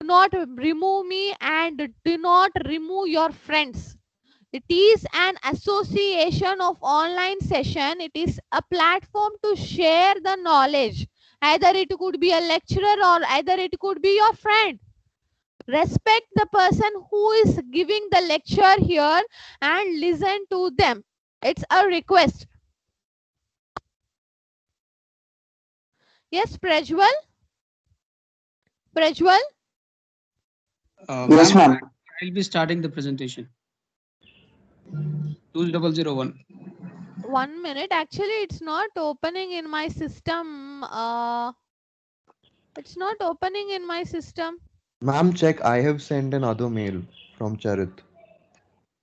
not remove me and do not remove your friends. It is an association of online session. It is a platform to share the knowledge. Either it could be a lecturer or either it could be your friend. Respect the person who is giving the lecture here and listen to them. It's a request. Yes, Prajwal? Prajwal? Yes, Ma'am, ma'am. I'll be starting the presentation. 2001. 1 minute. Actually, it's not opening in my system. It's not opening in my system. Ma'am, check. I have sent another mail from Charit.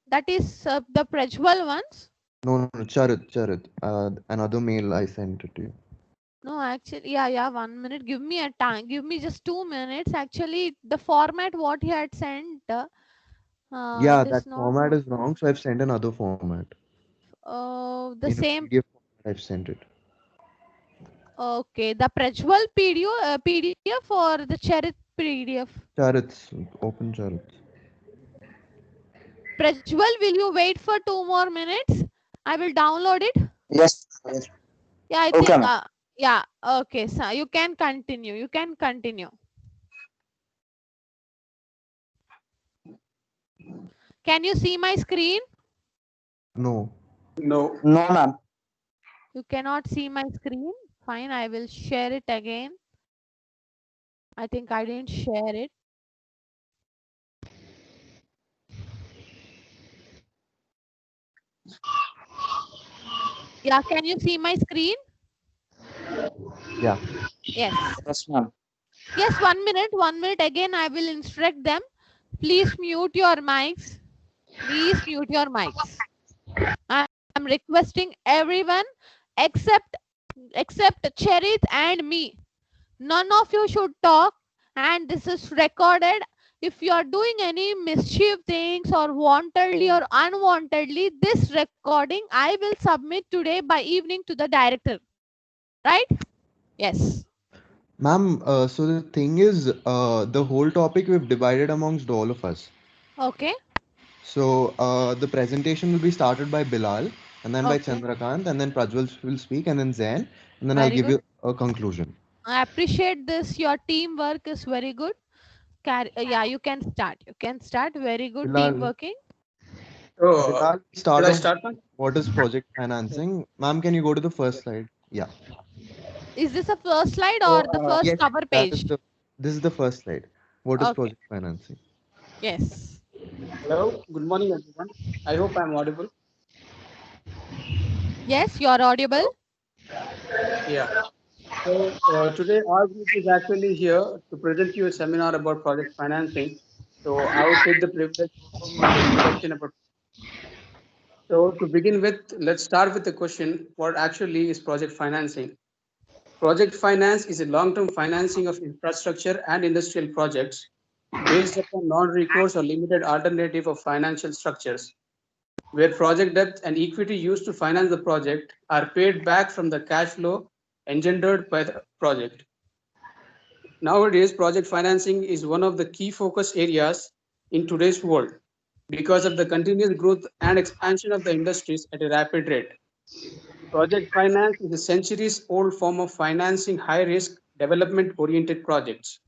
That is the Prajwal ones. No, no, Charit, Charit. Another mail I sent it to you. No, actually, yeah, 1 minute. Give me a time. Give me just 2 minutes. Actually, the format what he had sent, Yeah, it is that not. format is wrong, so I've sent another format. The In a same. PDF format, I've sent it. Okay, the Prajwal PDF or the Charit PDF. Charit's, open Charit's. Prajwal, will you wait for 2 more minutes? I will download it. Yes. Yes. Yeah, I Okay, think. ma'am. Yeah. Okay, so you can continue. You can continue. Can you see my screen? No. No. No, ma'am. You cannot see my screen. Fine, I will share it again. I think I didn't share it. Yeah, can you see my screen? Yeah. Yes. Yes, ma'am. Yes, 1 minute. 1 minute again. I will instruct them. Please mute your mics. Please mute your mics. I'm requesting everyone except Cherith and me. None of you should talk, and this is recorded. If you are doing any mischief things or wantedly or unwantedly, this recording I will submit today by evening to the director. Right? Yes. Ma'am, so the thing is, the whole topic we've divided amongst all of us. Okay. So the presentation will be started by Bilal, and then by Okay. Chandrakant, and then Prajwal will speak, and then Zain, and then I'll Very give good. you a conclusion. I appreciate this. Your teamwork is very good. Yeah, you can start. You can start. Very good team Bilal, working. So, Bilal, should start I off. start, ma'am? What is project financing? Ma'am, can you go to the first slide? Yeah. Is this a first slide So, or the first Yes, cover that is page? the. This is the first slide. What is Okay. project financing? Yes. hello. Good morning, everyone. I hope I'm audible. Yes, you are audible. Hello. Yeah. So, today our group is actually here to present you a seminar about project financing. So, I would take the privilege of giving the introduction about. So, to begin with, let's start with the question: what actually is project financing? Project finance is a long-term financing of infrastructure and industrial projects based upon non-recourse or limited alternative of financial structures, where project debt and equity used to finance the project are paid back from the cash flow engendered by the project. Nowadays, project financing is one of the key focus areas in today's world because of the continuous growth and expansion of the industries at a rapid rate. Project finance is a centuries old form of financing high risk, development oriented projects.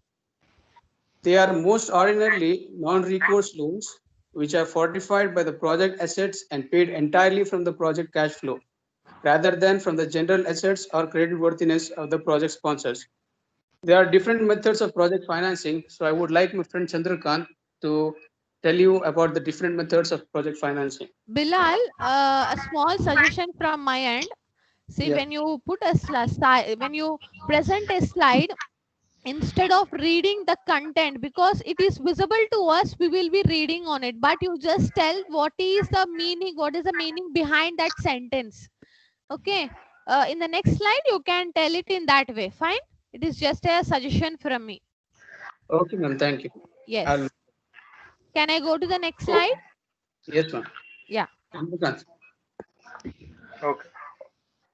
They are most ordinarily non recourse loans, which are fortified by the project assets and paid entirely from the project cash flow, rather than from the general assets or creditworthiness of the project sponsors. There are different methods of project financing, so I would like my friend Chandrakant to tell you about the different methods of project financing. Bilal, a small suggestion from my end. See, Yeah. when you put a slide, when you present a slide, instead of reading the content, because it is visible to us, we will be reading on it. But you just tell what is the meaning behind that sentence. Okay. In the next slide, you can tell it in that way. Fine. It is just a suggestion from me. Okay, ma'am. Thank you. I'll, Yes. Can I go to the next oh, slide? yes, ma'am. Yeah. Chandrakant. Okay.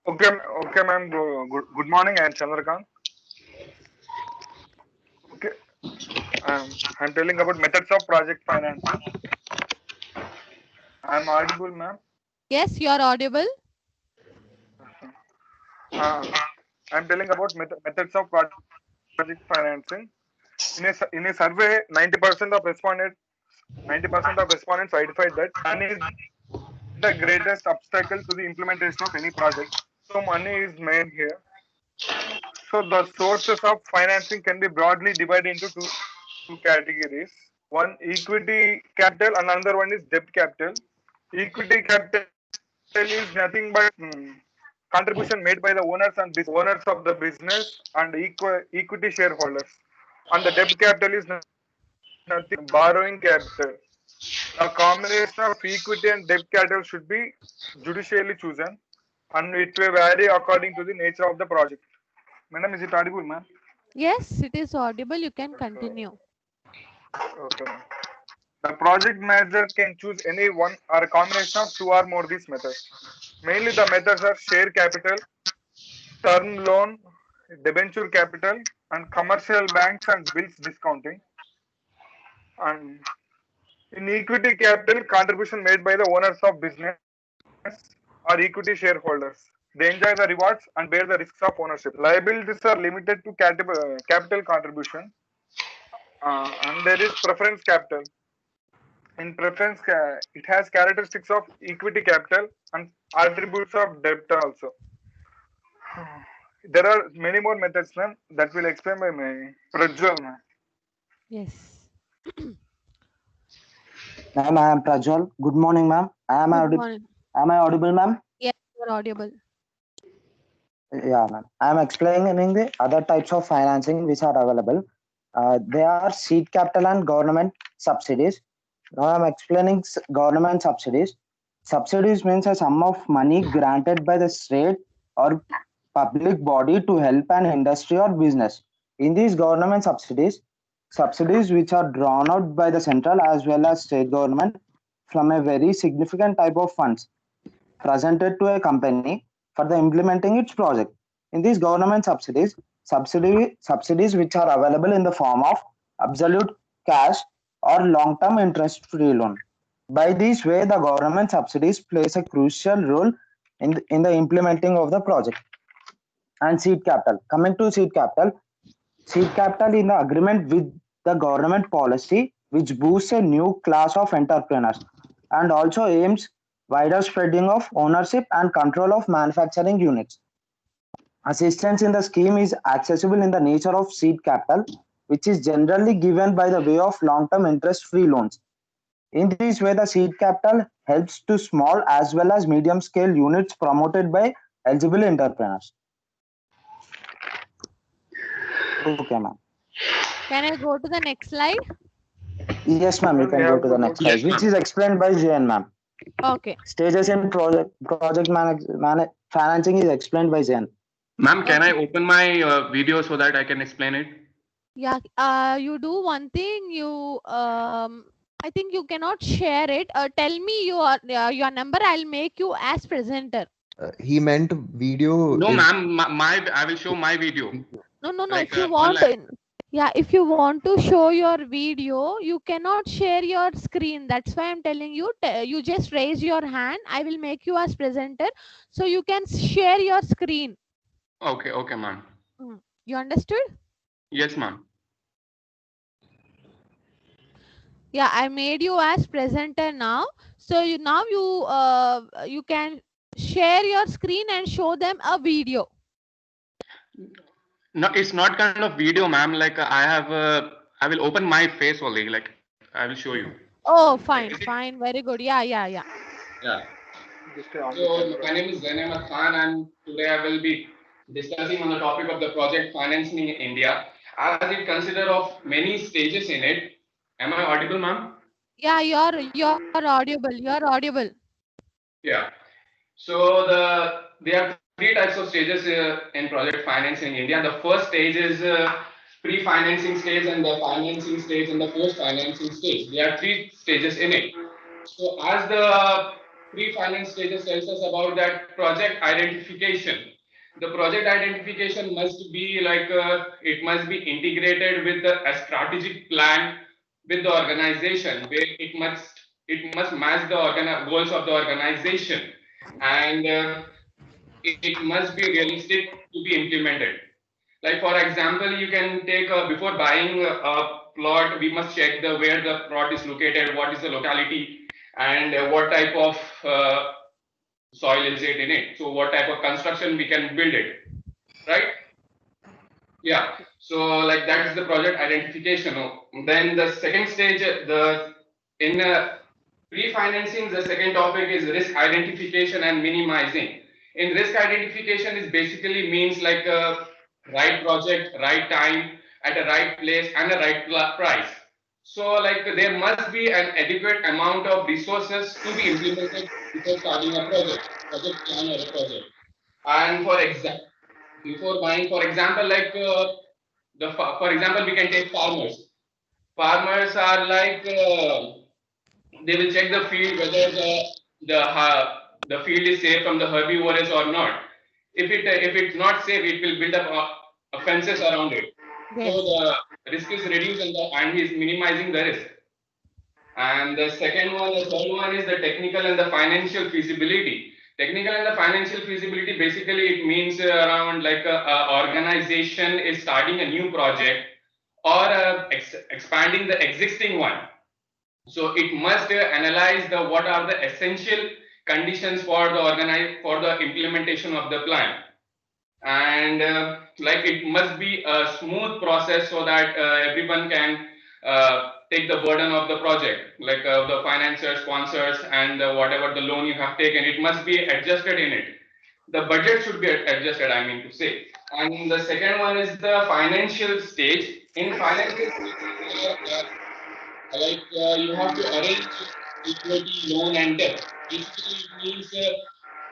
Okay, ma'am. Good morning. I am Chandrakant. Okay. I'm telling about methods of project financing. I'm audible, ma'am. Yes, you are audible. Uh, I'm telling about methods of project financing. In a survey, 90% of respondents identified that money is the greatest obstacle to the implementation of any project. So money is main here. So the sources of financing can be broadly divided into two categories. One equity capital and another one is debt capital. Equity capital is nothing but contribution made by the owners of the business and equity shareholders. And the debt capital is nothing but borrowing capital. The combination of equity and debt capital should be judicially chosen and it will vary according to the nature of the project. Madam, is it audible, ma'am? Yes, it is audible. You can continue. Okay, ma'am. The project manager can choose any one or a combination of two or more these methods. Mainly the methods are share capital, term loan, debenture capital, and commercial banks and bills discounting. And in equity capital, contribution made by the owners of business or equity shareholders. They enjoy the rewards and bear the risks of ownership. Liabilities are limited to capital contribution, and there is preference capital. In preference, it has characteristics of equity capital and attributes of debt also. There are many more methods, ma'am, that will explain by my Prajwal, ma'am. Yes. Ma'am, I am Prajwal. Good morning, ma'am. Good morning. Am I audible, ma'am? Yes, you are audible. Yeah, ma'am. I am explaining the other types of financing which are available. They are seed capital and government subsidies. Now I am explaining government subsidies. Subsidies means a sum of money granted by the state or public body to help an industry or business. In these government subsidies which are drawn out by the central as well as state government from a very significant type of funds presented to a company for the implementing its project. In these government subsidies which are available in the form of absolute cash or long-term interest-free loan. By this way, the government subsidies plays a crucial role in the implementing of the project. And seed capital. Coming to seed capital in the agreement with the government policy which boosts a new class of entrepreneurs and also aims wider spreading of ownership and control of manufacturing units. Assistance in the scheme is accessible in the nature of seed capital, which is generally given by the way of long-term interest-free loans. In this way, the seed capital helps to small as well as medium-scale units promoted by eligible entrepreneurs. Okay, ma'am. Can I go to the next slide? Yes, ma'am. You can go to the next slide, which is explained by Jain, ma'am. Okay. Stages in project financing is explained by Jain. Ma'am, can I open my video so that I can explain it? Yeah. You do one thing. You I think you cannot share it. Tell me your number. I'll make you as presenter. He meant video. No, is- ma'am. I will show my video. No. Like, If you want, if you want to show your video, you cannot share your screen. That's why I'm telling you. You just raise your hand. I will make you as presenter, so you can share your screen. Okay, ma'am. You understood? Yes, ma'am. Yeah, I made you as presenter now. So you can share your screen and show them a video. No, it's not kind of video, ma'am. Like I will open my face only. Like I will show you. Oh, fine. Very good. Yeah. Yeah. So my name is Zain Ahmed Khan, and today I will be discussing on the topic of the project financing in India, as it consider of many stages in it. Am I audible, ma'am? Yeah, you're audible. You're audible. Yeah. So there are three types of stages in project financing in India. The first stage is pre-financing stage, and the financing stage, and the post-financing stage. There are three stages in it. So as the pre-finance stages tells us about that project identification. The project identification must be like it must be integrated with a strategic plan with the organization, where it must match the goals of the organization, and it must be realistic to be implemented. Like for example, you can take before buying a plot, we must check the where the plot is located, what is the locality, and what type of soil is it in it. So what type of construction we can build it, right? Yeah. So like that is the project identification. Then the second stage, in pre-financing, the second topic is risk identification and minimizing. In risk identification is basically means like a right project, right time, at a right place and a right price. So like there must be an adequate amount of resources to be implemented before starting a project plan or a project. And before buying, for example, like for example, we can take farmers. Farmers are like they will check the field whether the field is safe from the herbivores or not. If it's not safe, it will build up fences around it. Yes. So the risk is reduced and he is minimizing the risk. And the third one is the technical and the financial feasibility. Technical and the financial feasibility, basically it means around like a organization is starting a new project or expanding the existing one. So it must analyze what are the essential conditions for the implementation of the plan, and like it must be a smooth process so that everyone can take the burden of the project, like the financiers, sponsors, and whatever the loan you have taken, it must be adjusted in it. The budget should be adjusted, I mean to say. And the second one is the financial stage. In financial stage, you have to arrange equity, loan, and debt. Basically, it means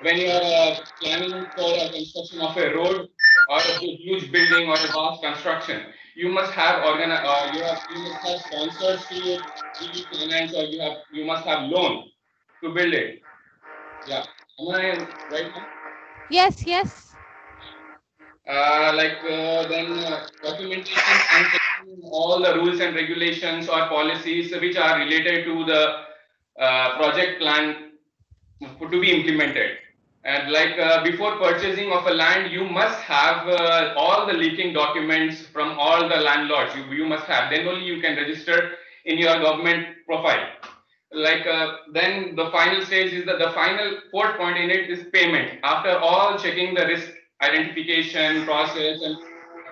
when you are planning for a construction of a road or a huge building or a vast construction, you must have you must have sponsors to give you finance, or you must have loan to build it. Yeah, am I right now? Yes, yes. Then documentation and checking all the rules and regulations or policies which are related to the project plan to be implemented. And before purchasing of a land, you must have all the leaking documents from all the landlords. You must have. Then only you can register in your government profile. Then the final stage is the final fourth point in it is payment. After all checking the risk identification process and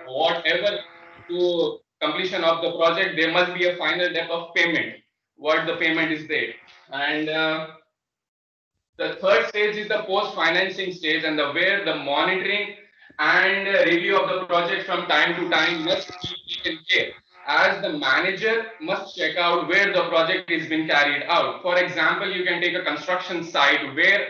whatever to completion of the project, there must be a final step of payment. What the payment is there, and the third stage is the post-financing stage, and where the monitoring and review of the project from time to time must be taken care, as the manager must check out where the project is being carried out. For example, you can take a construction site where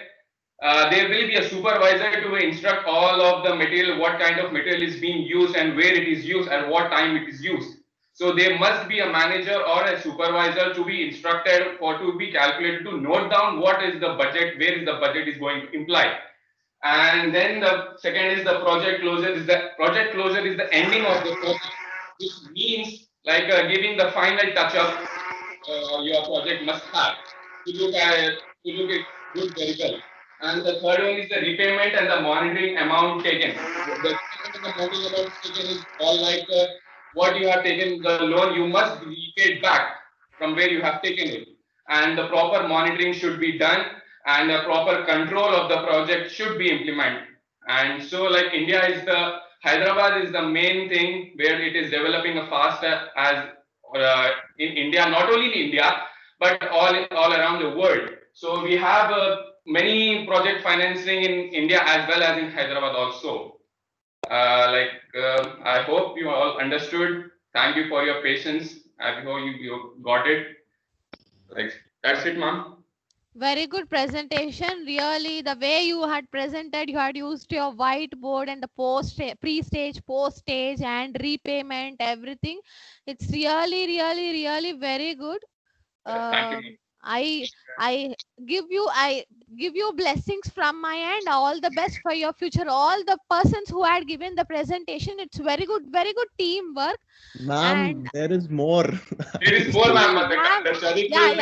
there will be a supervisor to instruct all of the material, what kind of material is being used and where it is used and what time it is used. So there must be a manager or a supervisor to be instructed to be calculated to note down what is the budget, where is the budget is going to imply. And then the second is the project closure. Project closure is the ending of the project, which means like giving the final touch up your project must have to look it good very well. And the third one is the repayment and the monitoring amount taken. The repayment and the monitoring amount taken is all like what you have taken the loan, you must repay it back from where you have taken it. And the proper monitoring should be done, and the proper control of the project should be implemented. And so like Hyderabad is the main thing where it is developing a faster as in India, not only in India, but all around the world. So we have many project financing in India as well as in Hyderabad also. I hope you all understood. Thank you for your patience. I hope you got it. That's it, ma'am. Very good presentation. Really, the way you had presented, you had used your whiteboard and the pre-stage, post-stage, and repayment, everything. It's really, really, really very good. Thank you. I give you blessings from my end. All the best for your future. All the persons who had given the presentation, it's very good teamwork. And Ma'am, there is more. There is more, ma'am. But you have, the Sharik yeah, will be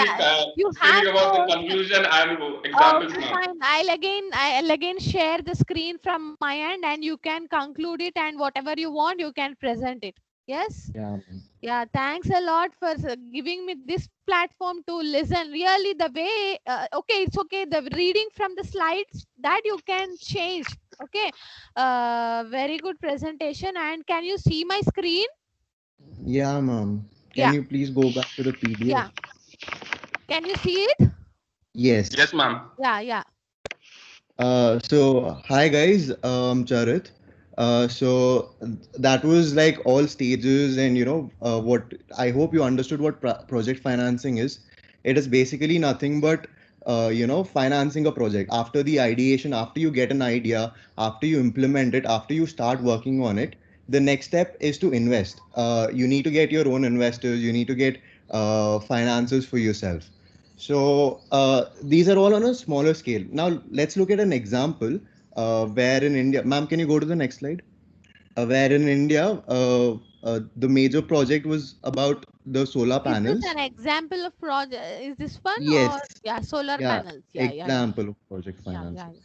you have speaking about the to. conclusion and examples, Okay, ma'am. fine. I'll again share the screen from my end, and you can conclude it, and whatever you want, you can present it. Yes. Yeah, ma'am. Yeah, thanks a lot for giving me this platform to listen. Really, the way, okay, it's okay. The reading from the slides that you can change. Okay, very good presentation. And can you see my screen? Yeah, ma'am. Can Yeah, you please go back to the PDF? yeah. Can you see it? Yes. Yes, ma'am. Yeah. So hi guys, Charit. So that was like all stages, and what I hope you understood what project financing is. It is basically nothing but financing a project after the ideation, after you get an idea, after you implement it, after you start working on it. The next step is to invest. You need to get your own investors. You need to get finances for yourself. So these are all on a smaller scale. Now let's look at an example where in India, ma'am, can you go to the next slide? Where in India, the major project was about the solar Is this panels. an example of project? Is this one Yes, or yeah, solar yeah, panels? Yeah. example of project Yeah, financing. yeah.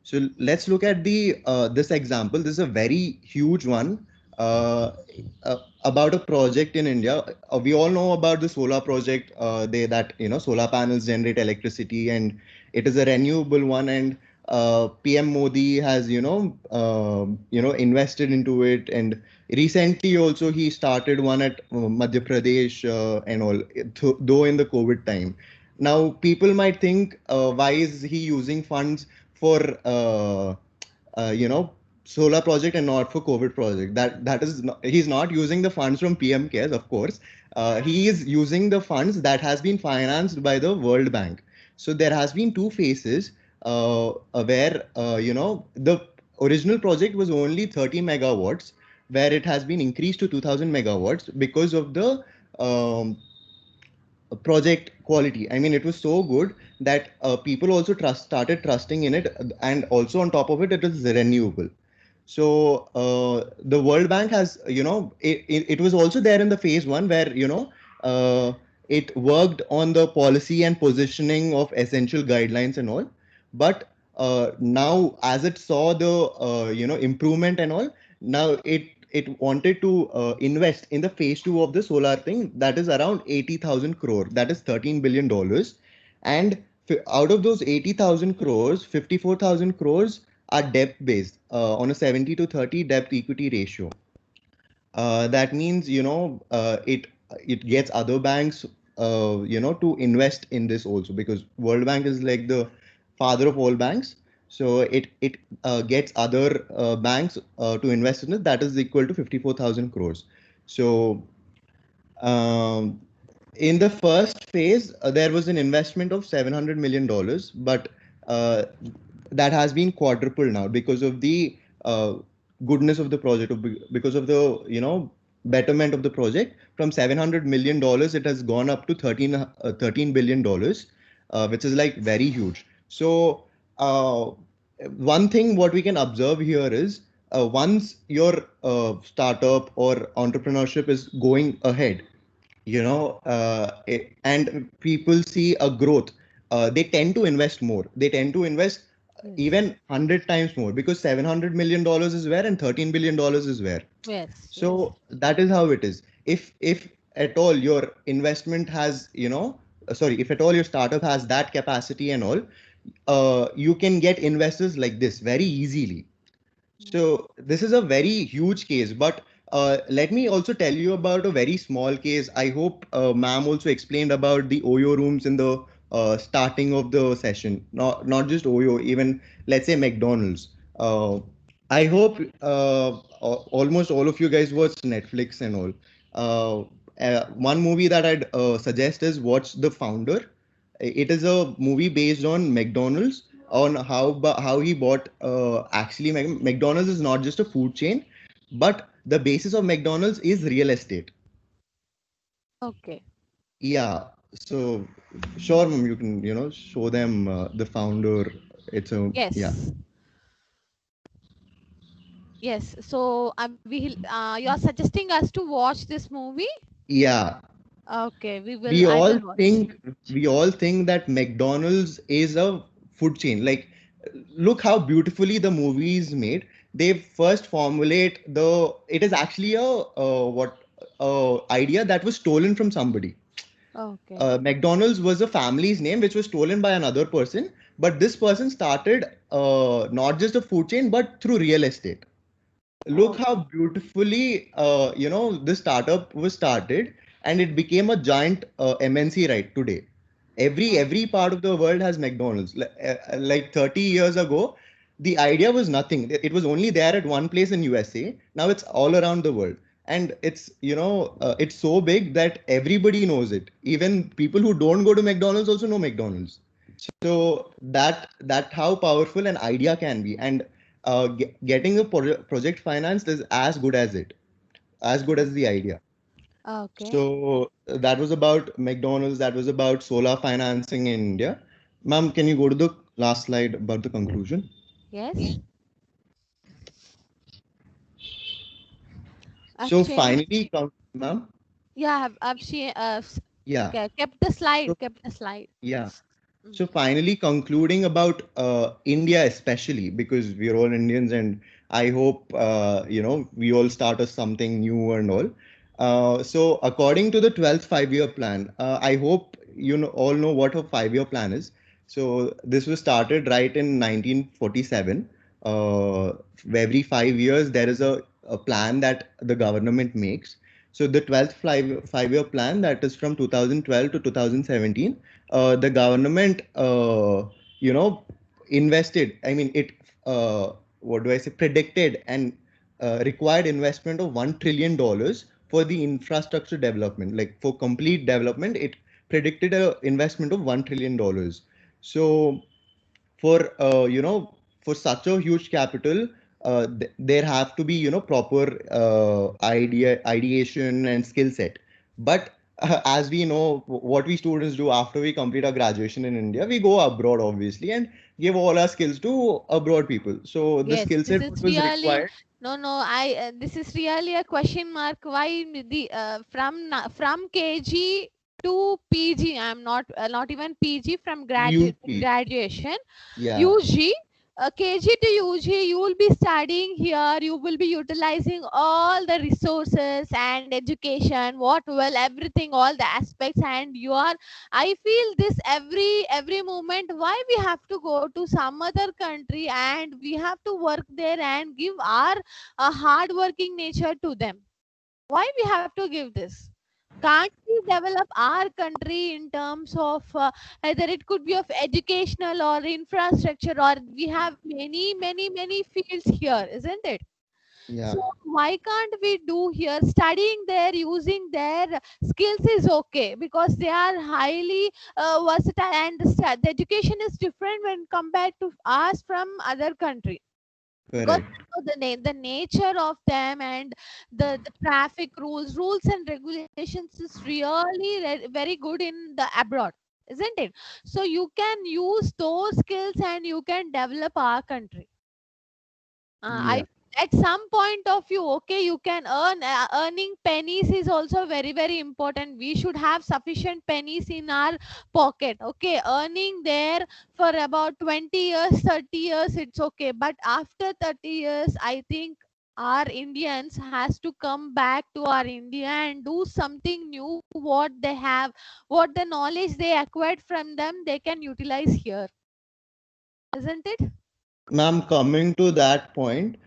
So let's look at the this example. This is a very huge one uh, about a project in India. We all know about the solar project. They that solar panels generate electricity, and it is a renewable one. And PM Modi has invested into it. And recently also he started one at Madhya Pradesh and all. Though in the COVID time. Now people might think, why is he using funds for solar project and not for COVID project? That is not, he's not using the funds from PM cares, of course. He is using the funds that has been financed by the World Bank. So there has been two phases where the original project was only 30 megawatts, where it has been increased to 2000 megawatts because of the um, project quality. I mean, it was so good that people also started trusting in it, and also on top of it, it is renewable. So the World Bank has, it was also there in the phase one where it worked on the policy and positioning of essential guidelines and all. But now, as it saw the improvement and all, now it wanted to invest in the phase two of the solar thing, that is around 80,000 crore, that is $13 billion. And out of those 80,000 crores, 54,000 crores are debt based on a 70 to 30 debt equity ratio. That means it gets other banks to invest in this also, because World Bank is like the father of all banks. So it gets other banks to invest in it. That is equal to 54,000 crores. So um, in the first phase, there was an investment of $700 million, but uh, that has been quadrupled now because of the goodness of the project, because of the betterment of the project. From $700 million, it has gone up to $13 billion, which is like very huge. So one thing what we can observe here is, once your startup or entrepreneurship is going ahead, and people see a growth, they tend to invest more. They tend to invest Yes. even 100 times more, because $700 million is where and $13 billion is where. Yes. So that is how it is. If at all your investment has, sorry, if at all your startup has that capacity and all, you can get investors like this very easily. So this is a very huge case, but let me also tell you about a very small case. I hope ma'am also explained about the Oyo rooms in the starting of the session. Not just Oyo, even let's say McDonald's. I hope almost all of you guys watch Netflix and all. One movie that I'd suggest is watch The Founder. It is a movie based on McDonald's, on how he bought actually McDonald's is not just a food chain, but the basis of McDonald's is real estate. Okay. Yeah. So sure, ma'am, you can, show them the founder. It's a, Yes. yeah. Yes. So you are suggesting us to watch this movie? Yeah. Okay, We I all will watch. think we all think that McDonald's is a food chain. Like, look how beautifully the movie is made. They first formulate it is actually a idea that was stolen from somebody. Okay. McDonald's was a family's name which was stolen by another person, but this person started not just a food chain but through real estate. Look how beautifully this startup was started, and it became a giant MNC right today. Every part of the world has McDonald's. Like 30 years ago, the idea was nothing. It was only there at one place in USA. Now it's all around the world, and it's so big that everybody knows it. Even people who don't go to McDonald's also know McDonald's. So that how powerful an idea can be, and getting a project financed is as good as the idea. Okay. So that was about McDonald's. That was about solar financing in India. Ma'am, can you go to the last slide about the conclusion? Yes. I've So changed. finally, ma'am. Yeah, Yeah. kept the slide. So, Kept the slide. yeah. Mm. So finally, concluding about India, especially because we're all Indians, and I hope we all start us something new and all. So according to the 12th five-year plan, I hope all know what a five-year plan is. So this was started right in 1947. Every 5 years there is a plan that the government makes. So the 12th five-year plan, that is from 2012 to 2017, the government invested, I mean it what do I say, predicted and required investment of $1 trillion for the infrastructure development, like for complete development. It predicted a investment of $1 trillion. So for for such a huge capital, there have to be proper ideation and skill set. But as we know, what we students do after we complete our graduation in India, we go abroad obviously and give all our skills to abroad people. So the Yes, skill this set is what was really required. no. This is really a question mark. Why the from KG to PG? I'm not even PG, from UP. graduation. Yeah. UG, KG to UG, you will be studying here. You will be utilizing all the resources and education, everything, all the aspects, and you are. I feel this every moment. Why we have to go to some other country and we have to work there and give our hard working nature to them? Why we have to give this? Can't we develop our country in terms of either it could be of educational or infrastructure, or we have many fields here, isn't it? Yeah. So why can't we do here? Studying there, using their skills is okay because they are highly versatile, and the education is different when compared to us from other country, because Correct. the nature of them and the traffic rules and regulations is really very good in the abroad, isn't it? So you can use those skills and you can develop our country. I Yeah. At some point of view, okay, you can earning pennies is also very important. We should have sufficient pennies in our pocket. Okay, earning there for about 20 years, 30 years, it's okay. But after 30 years, I think our Indians has to come back to our India and do something new. What they have, what the knowledge they acquired from them, they can utilize here, isn't it? Ma'am, coming to that point,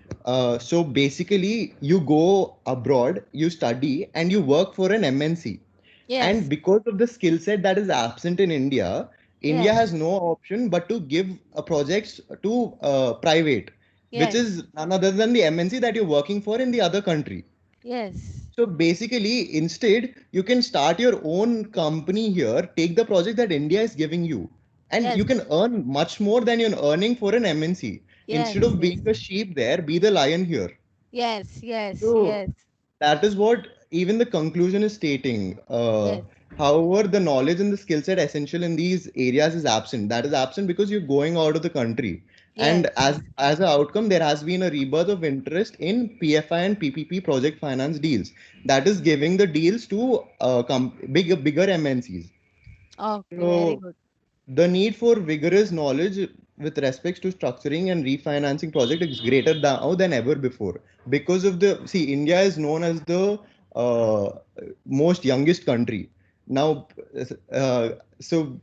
so basically you go abroad, you study, and you work for an MNC. And Yes, because of the skill set that is absent in India, India yes, has no option but to give projects to private, which yes, is none other than the MNC that you're working for in the other country. yes. So basically, instead, you can start your own company here, take the project that India is giving you, and Yes, you can earn much more than you're earning for an MNC. yes, Instead of yes, being a sheep there, be the lion here. yes, yes, So yes, that is what even the conclusion is stating. yes. However, the knowledge and the skill set essential in these areas is absent. That is absent because you're going out of the country. And Yes. as an outcome, there has been a rebirth of interest in PFI and PPP project finance deals. That is giving the deals to bigger MNCs. Okay, very So good. the need for vigorous knowledge with respects to structuring and refinancing project is greater now than ever before because of the see India is known as the uh, most youngest country now. uh, so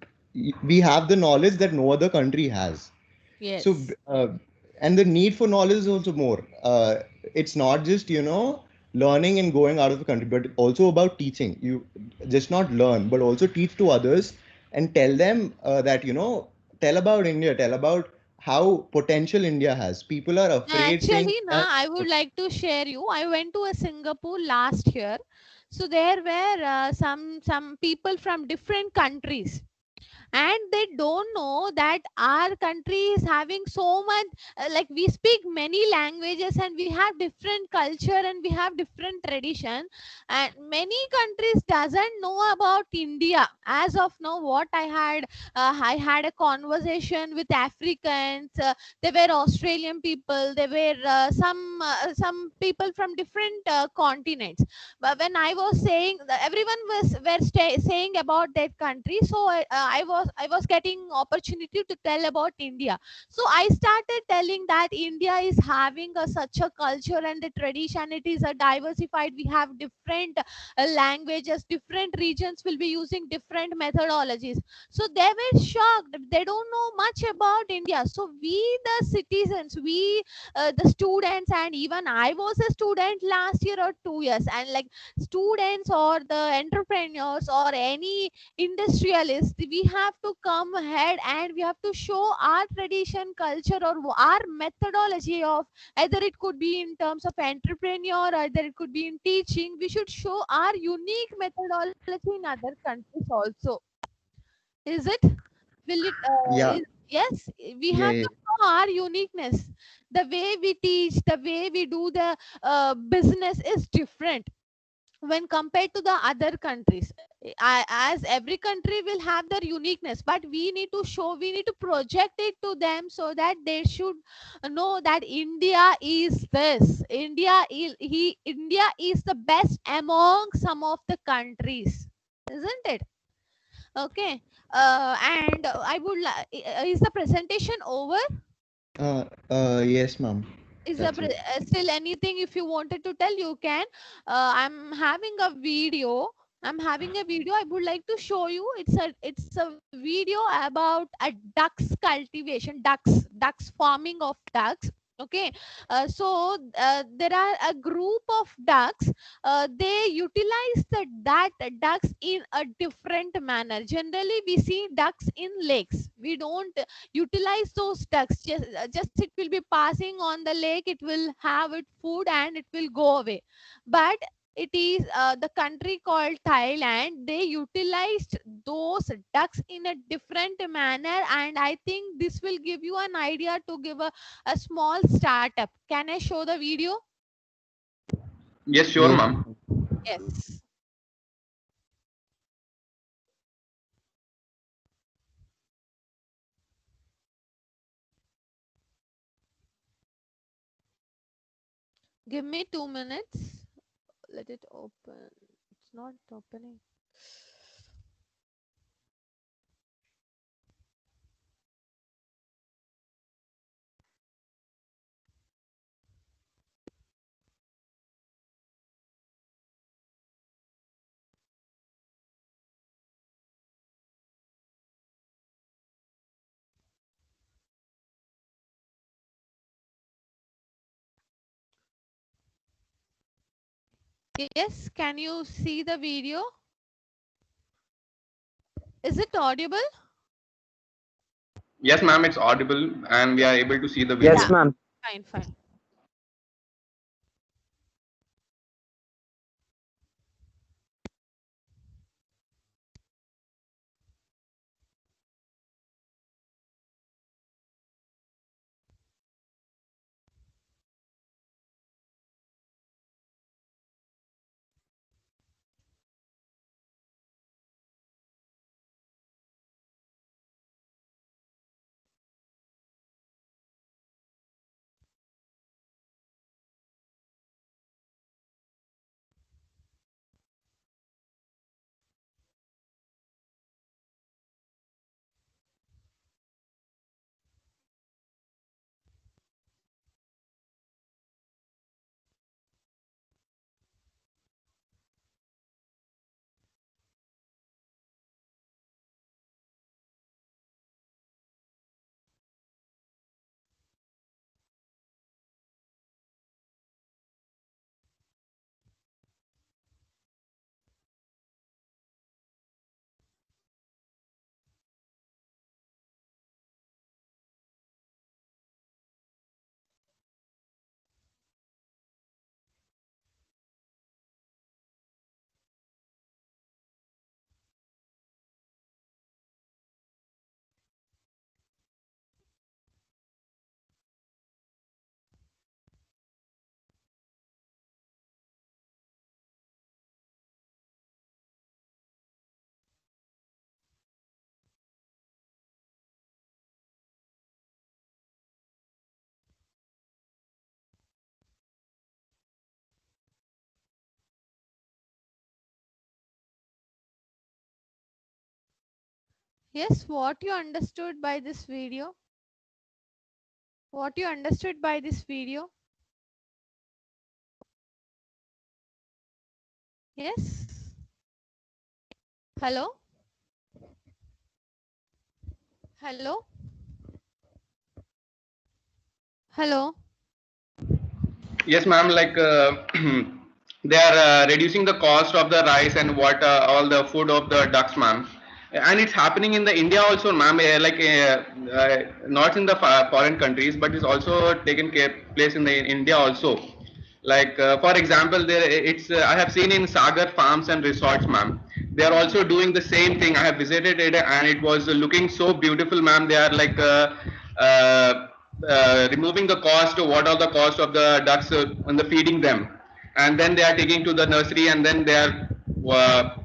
we have the knowledge that no other country has. So Yes. and the need for knowledge is also more. It's not just learning and going out of the country, but also about teaching. You just not learn, but also teach to others and tell them that tell about India, tell about how potential India has. People are afraid saying Actually, na, I would like to share you. I went to a Singapore last year. So there were some people from different countries, and they don't know that our country is having so much, like we speak many languages and we have different culture and we have different tradition, and many countries doesn't know about India. As of now, what I had a conversation with Africans. They were Australian people, they were some people from different continents. But when I was saying everyone saying about their country, so I was getting opportunity to tell about India. So I started telling that India is having such a culture and the tradition. It is a diversified. We have different languages. Different regions will be using different methodologies. So they were shocked. They don't know much about India. So we, the citizens, we the students, and even I was a student last year or 2 years, and like students or the entrepreneurs or any industrialist, we have to come ahead and we have to show our tradition, culture, or our methodology of, either it could be in terms of entrepreneur, either it could be in teaching. We should show our unique methodology in other countries also. Is it? Will it yeah, yes, we yeah, have yeah. to know our uniqueness. The way we teach, the way we do the business is different when compared to the other countries. As every country will have their uniqueness, but we need to show, we need to project it to them so that they should know that India is this. India is the best among some of the countries, isn't it? Okay. And I would like, is the presentation over? Yes, ma'am. Is there That's it. still anything if you wanted to tell, you can. I'm having a video. I would like to show you. It's a video about a ducks cultivation, ducks farming of ducks. Okay. There are a group of ducks. They utilize that ducks in a different manner. Generally, we see ducks in lakes. We don't utilize those ducks. Just it will be passing on the lake, it will have its food and it will go away. But it is the country called Thailand. They utilized those ducks in a different manner, and I think this will give you an idea to give a small startup. Can I show the video? Yes, sure, Yes. ma'am. Yes. Give me 2 minutes. Let it open. It's not opening. Yes, can you see the video? Is it audible? Yes, ma'am, it's audible and we are able to see the Yes, Yeah, video. ma'am. fine, fine. Yes, what you understood by this video? What you understood by this video? Yes. Hello? Hello? Hello? Yes, ma'am. Like they are reducing the cost of the rice and what all the food of the ducks, ma'am. And it's happening in the India also, ma'am. Not in the foreign countries, but it's also taken place in the in India also. Like for example, there it's I have seen in Sagar farms and resorts, ma'am. They are also doing the same thing. I have visited it and it was looking so beautiful, ma'am. They are like uh, removing the cost, what are the cost of the ducks on the feeding them, and then they are taking to the nursery and then they are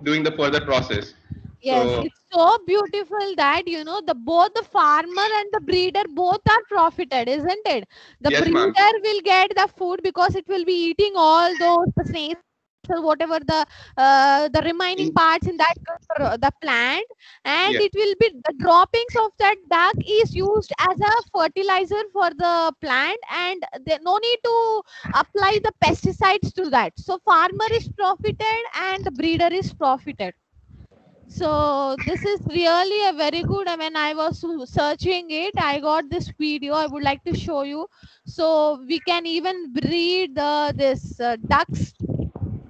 doing the further process. Yes, So it's so beautiful that the both the farmer and the breeder both are profited, isn't it? The yes, ma'am. breeder will get the food because it will be eating all those the snakes or whatever the remaining In, parts in that the plant, and yeah. it will be the droppings of that duck is used as a fertilizer for the plant, and there no need to apply the pesticides to that. So farmer is profited and the breeder is profited. So this is really a very good. When I was searching it, I got this video. I would like to show you. So we can even breed this ducks.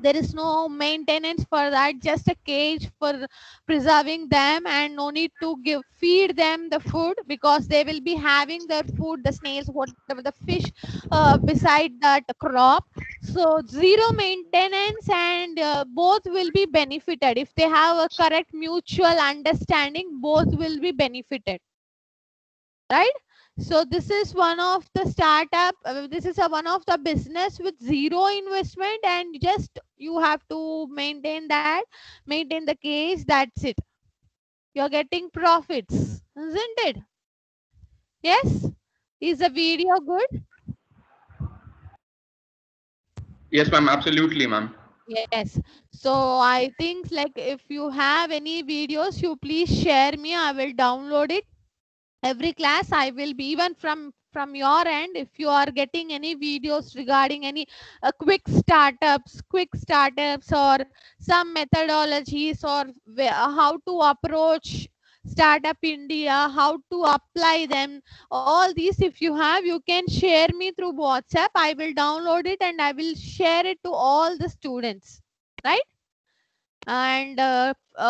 There is no maintenance for that, just a cage for preserving them, and no need to feed them the food because they will be having their food, the snails, whatever the fish beside that crop. So zero maintenance, and both will be benefited if they have a correct mutual understanding. Both will be benefited, right? So this is one of the startup, this is a one of the business with zero investment, and just you have to maintain the case, that's it. You're getting profits, isn't it? Yes. Is the video good? Yes, ma'am. Absolutely, ma'am. Yes. So I think like if you have any videos, you please share me, I will download it. Every class I will be, even from your end, if you are getting any videos regarding any quick startups or some methodologies, or how to approach startup India, how to apply them, all these if you have, you can share me through WhatsApp. I will download it and I will share it to all the students, right? And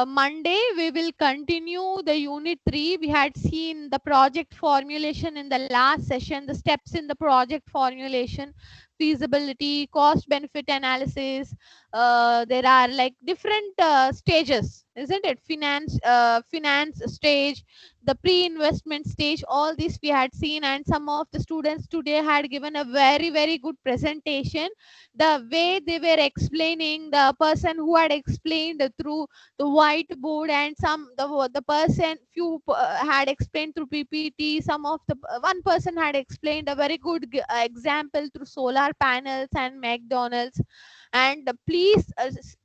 Monday we will continue the unit 3. We had seen the project formulation in the last session, the steps in the project formulation, feasibility, cost benefit analysis. There are like different stages, isn't it? Finance stage, the pre-investment stage, all this we had seen, and some of the students today had given a very good presentation. The way they were explaining, the person who had explained through the whiteboard, and the person few had explained through PPT, some of the one person had explained a very good example through solar panels and McDonald's. And please,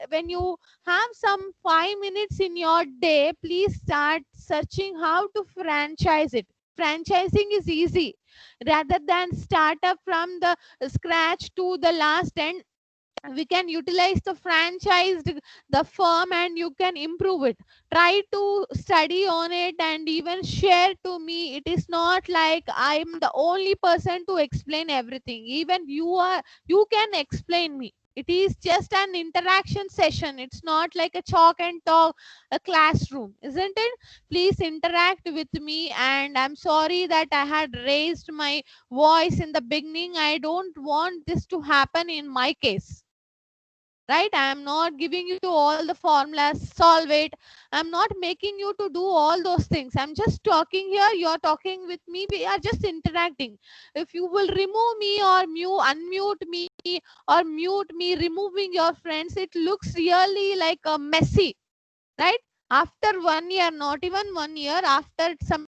when you have some 5 minutes in your day, please start searching how to franchise it. Franchising is easy, rather than start up from the scratch to the last end. We can utilize the franchised the firm and you can improve it. Try to study on it and even share to me. It is not like I'm the only person to explain everything. Even you can explain me. It is just an interaction session. It's not like a chalk and talk, a classroom, isn't it? Please interact with me. And I'm sorry that I had raised my voice in the beginning. I don't want this to happen in my case, right? I am not giving you all the formulas, solve it. I'm not making you to do all those things. I'm just talking here, you're talking with me, we are just interacting. If you will remove me or unmute me or mute me, removing your friends, it looks really like a messy, right? After 1 year, not even 1 year, after some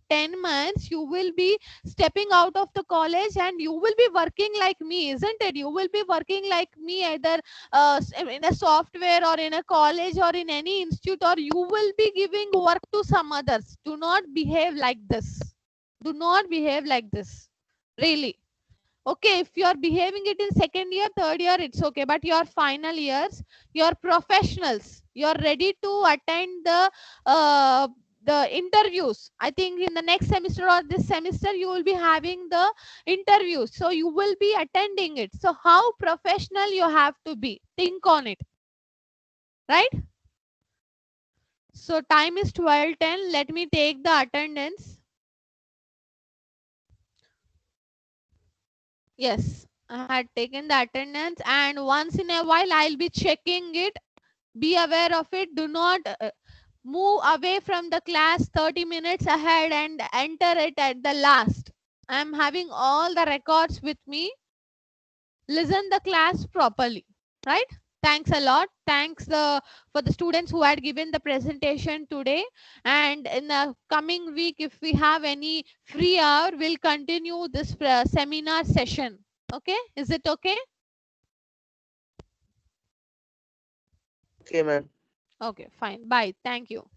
10 months you will be stepping out of the college and you will be working like me, isn't it? You will be working like me, either in a software or in a college or in any institute, or you will be giving work to some others. Do not behave like this. Do not behave like this. Really. Okay, if you are behaving it in second year, third year, it's okay. But your final years, your professionals, you're ready to attend the interviews. I think in the next semester or this semester, you will be having the interviews. So you will be attending it. So how professional you have to be. Think on it. Right? So time is 12:10. Let me take the attendance. Yes, I had taken the attendance, and once in a while I'll be checking it. Be aware of it. Do not move away from the class 30 minutes ahead and enter it at the last. I'm having all the records with me. Listen the class properly, right? Thanks a lot. Thanks for the students who had given the presentation today. And in the coming week, if we have any free hour, we'll continue this seminar session. Okay, is it okay? Okay, ma'am. Okay, fine. Bye. Thank you.